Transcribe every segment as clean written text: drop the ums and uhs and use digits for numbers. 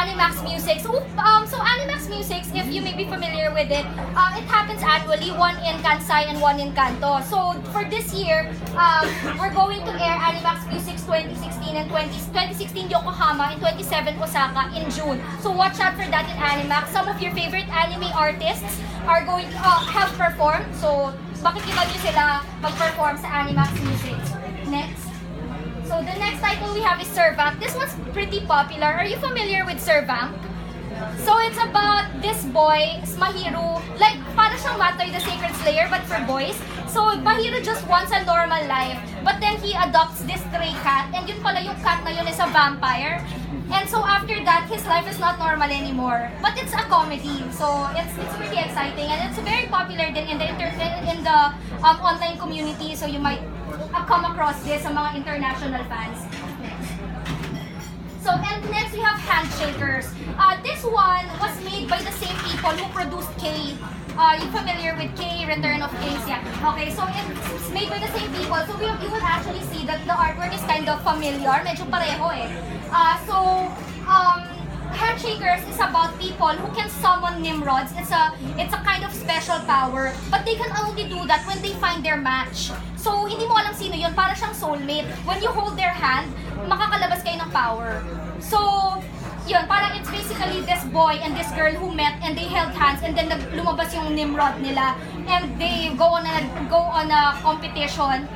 Animax Music. So Animax Music, if you may be familiar with it, it happens annually, one in Kansai and one in Kanto. So for this year, we're going to air Animax Music 2016 and 2016 Yokohama and 27 Osaka in June. So watch out for that in Animax. Some of your favorite anime artists are going to have performed. So makikita nyo sila mag-perform sa Animax Music. Next. So the next title we have is Servant. This one's pretty popular. Are you familiar with Servant? So it's about this boy, Mahiro, like para siyang Matoy the Sacred Slayer but for boys. So Mahiro just wants a normal life, but then he adopts this stray cat, and yun pala yung cat na yun is a vampire. And so after that, his life is not normal anymore. But it's a comedy, so it's pretty exciting, and it's very popular din in the online community. So you might come across this sa mga international fans. So, and next we have Handshakers. This one was made by the same people who produced K. You familiar with K, Return of Kings? Yeah. Okay, so it's made by the same people. So you will actually see that the artwork is kind of familiar. Medyo pareho eh. Handshakers is about people who can summon Nimrods. It's a kind of special power, but they can only do that when they find their match. So hindi mo alam sino yun, para siyang soulmate. When you hold their hand, makakalabas kayo ng power. So yun, parang it's basically this boy and this girl who met and they held hands, and then lumabas yung Nimrod nila, and they go on a competition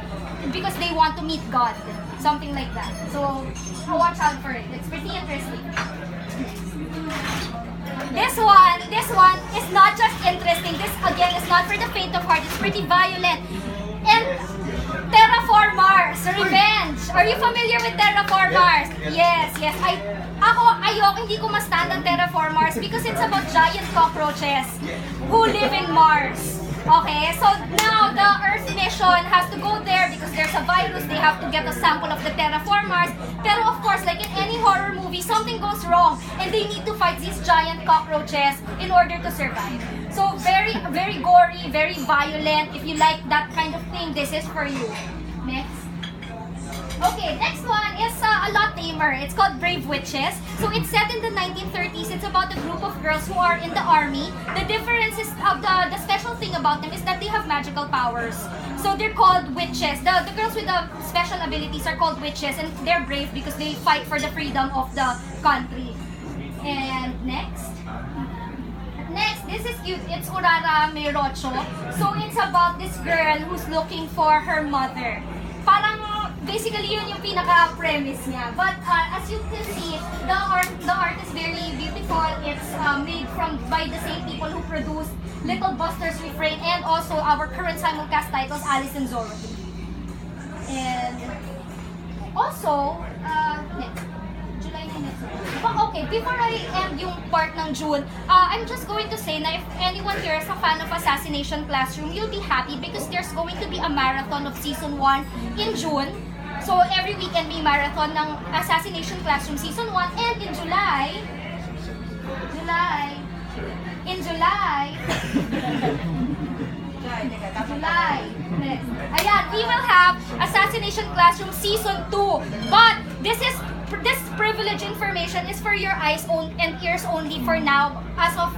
because they want to meet God. Something like that. So watch out for it. It's pretty interesting. This one is not just interesting. This again is not for the faint of heart. It's pretty violent. And Terraform Mars, Revenge. Are you familiar with Terraform Mars? Yes. Hindi ko ma-stand ang Terraform Mars because it's about giant cockroaches who live in Mars. Okay, so now the Earth mission has to go there because there's a virus. They have to get a sample of the Terraform Mars. Pero of course, like in any horror movie, something goes wrong and they need to fight these giant cockroaches in order to survive. So very, very gory, very violent. If you like that kind of thing, this is for you. Next. Okay, next one is a lot tamer. It's called Brave Witches. So it's set in the 1930s. It's about a group of girls who are in the army. The difference is the special thing about them is that they have magical powers. So they're called witches. The girls with the special abilities are called witches, and they're brave because they fight for the freedom of the country. And next, this is cute. It's Urara Meirocho. So it's about this girl who's looking for her mother. Parang basically yun yung pinaka-premise niya. But as you can see, the art is very beautiful. It's made by the same people who produced Little Buster's Refrain and also our current simulcast titles, Alice and Zorro. And also, July 9 next. Okay, before I end yung part ng June, I'm just going to say na if anyone here is a fan of Assassination Classroom, you'll be happy because there's going to be a marathon of Season 1 in June. So every weekend may marathon ng Assassination Classroom Season 1, and in July, ayan, we will have Assassination Classroom Season 2. But this privileged information is for your eyes and ears only for now, as of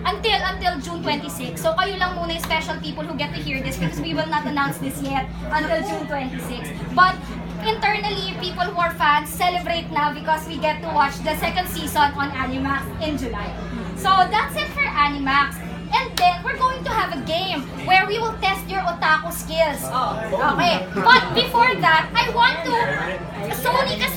until June 26. So kayo lang muna yung special people who get to hear this because we will not announce this yet until June 26. But internally, people who are fans celebrate now because we get to watch the second season on Animax in July. So that's it for Animax. And then we're going to have a game where we will test your otaku skills. Okay. But before that, I want to Sony kasi